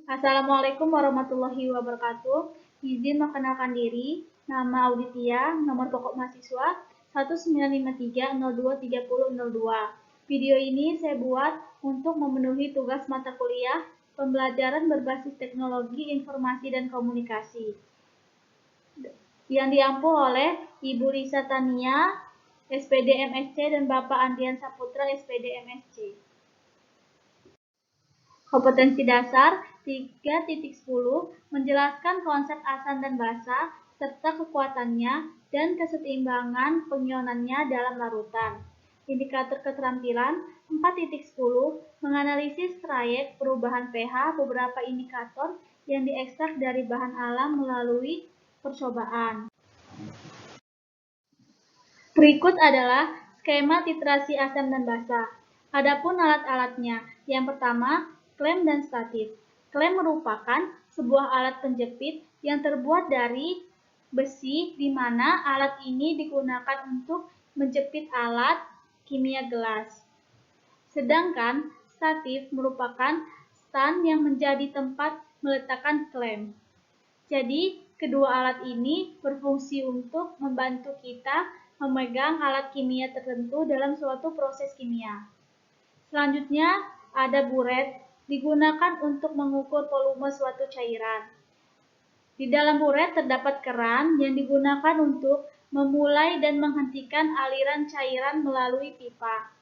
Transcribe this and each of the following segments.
Assalamualaikum warahmatullahi wabarakatuh. Izin memperkenalkan diri, nama Auditia, nomor pokok mahasiswa 19530230002. Video ini saya buat untuk memenuhi tugas mata kuliah pembelajaran berbasis teknologi informasi dan komunikasi yang diampu oleh Ibu Risa Tania, SPD MSc, dan Bapak Andian Saputra, SPD MSc. Kompetensi dasar 3.10 menjelaskan konsep asam dan basa serta kekuatannya dan keseimbangan pengionannya dalam larutan. Indikator keterampilan 4.10 menganalisis trayek perubahan pH beberapa indikator yang diekstrak dari bahan alam melalui percobaan. Berikut adalah skema titrasi asam dan basa. Adapun alat-alatnya, yang pertama, klem dan statif. Klem merupakan sebuah alat penjepit yang terbuat dari besi, di mana alat ini digunakan untuk menjepit alat kimia gelas. Sedangkan statif merupakan stand yang menjadi tempat meletakkan klem. Jadi, kedua alat ini berfungsi untuk membantu kita memegang alat kimia tertentu dalam suatu proses kimia. Selanjutnya, ada buret, digunakan untuk mengukur volume suatu cairan. Di dalam buret terdapat keran yang digunakan untuk memulai dan menghentikan aliran cairan melalui pipa.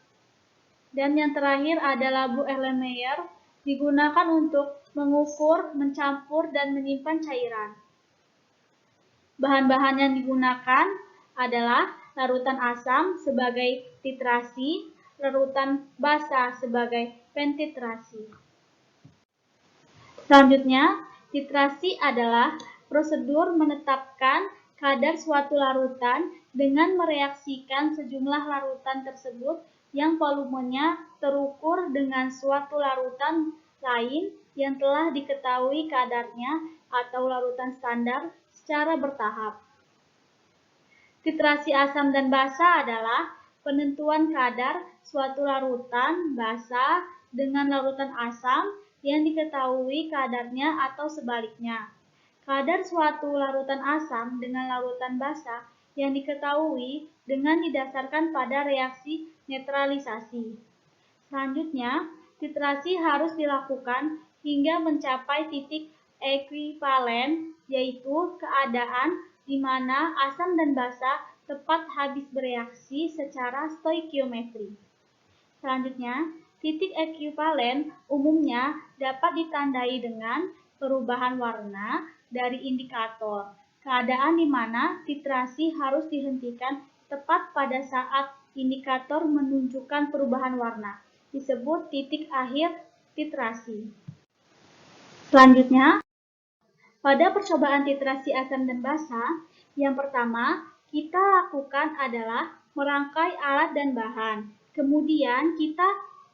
Dan yang terakhir ada labu Erlenmeyer, digunakan untuk mengukur, mencampur, dan menyimpan cairan. Bahan-bahan yang digunakan adalah larutan asam sebagai titrasi, larutan basa sebagai pentitrasi. Selanjutnya, titrasi adalah prosedur menetapkan kadar suatu larutan dengan mereaksikan sejumlah larutan tersebut yang volumenya terukur dengan suatu larutan lain yang telah diketahui kadarnya atau larutan standar secara bertahap. Titrasi asam dan basa adalah penentuan kadar suatu larutan basa dengan larutan asam yang diketahui kadarnya atau sebaliknya. Kadar suatu larutan asam dengan larutan basa yang diketahui dengan didasarkan pada reaksi netralisasi. Selanjutnya, titrasi harus dilakukan hingga mencapai titik ekuivalen, yaitu keadaan di mana asam dan basa tepat habis bereaksi secara stoikiometri. Selanjutnya, titik ekuivalen umumnya dapat ditandai dengan perubahan warna dari indikator, keadaan di mana titrasi harus dihentikan tepat pada saat indikator menunjukkan perubahan warna, disebut titik akhir titrasi. Selanjutnya, pada percobaan titrasi asam dan basa, yang pertama kita lakukan adalah merangkai alat dan bahan. Kemudian kita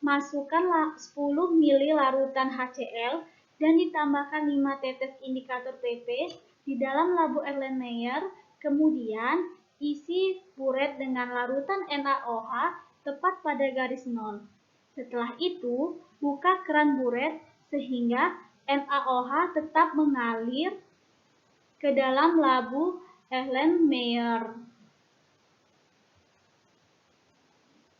masukkan 10 ml larutan HCl dan ditambahkan 5 tetes indikator PP di dalam labu Erlenmeyer. Kemudian isi buret dengan larutan NaOH tepat pada garis 0. Setelah itu, buka keran buret sehingga NaOH tetap mengalir ke dalam labu Erlenmeyer.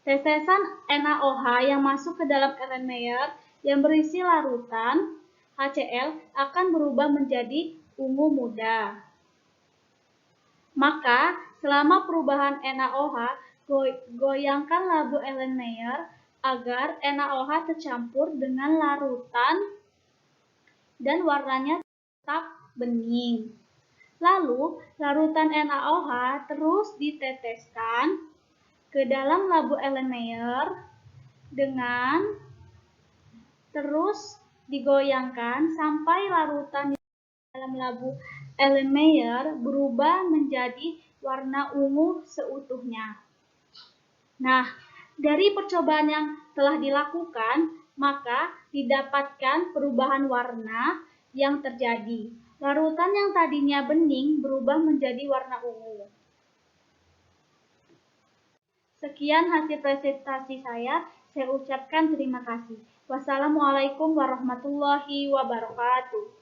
Tetesan NaOH yang masuk ke dalam Erlenmeyer yang berisi larutan HCl akan berubah menjadi ungu muda. Maka, selama perubahan NaOH, goyangkan labu Erlenmeyer agar NaOH tercampur dengan larutan dan warnanya tetap bening. Lalu, larutan NaOH terus diteteskan ke dalam labu Erlenmeyer dengan terus digoyangkan sampai larutan di dalam labu Erlenmeyer berubah menjadi warna ungu seutuhnya. Nah, dari percobaan yang telah dilakukan, maka didapatkan perubahan warna yang terjadi. Larutan yang tadinya bening berubah menjadi warna ungu. Sekian hasil presentasi saya ucapkan terima kasih. Wassalamualaikum warahmatullahi wabarakatuh.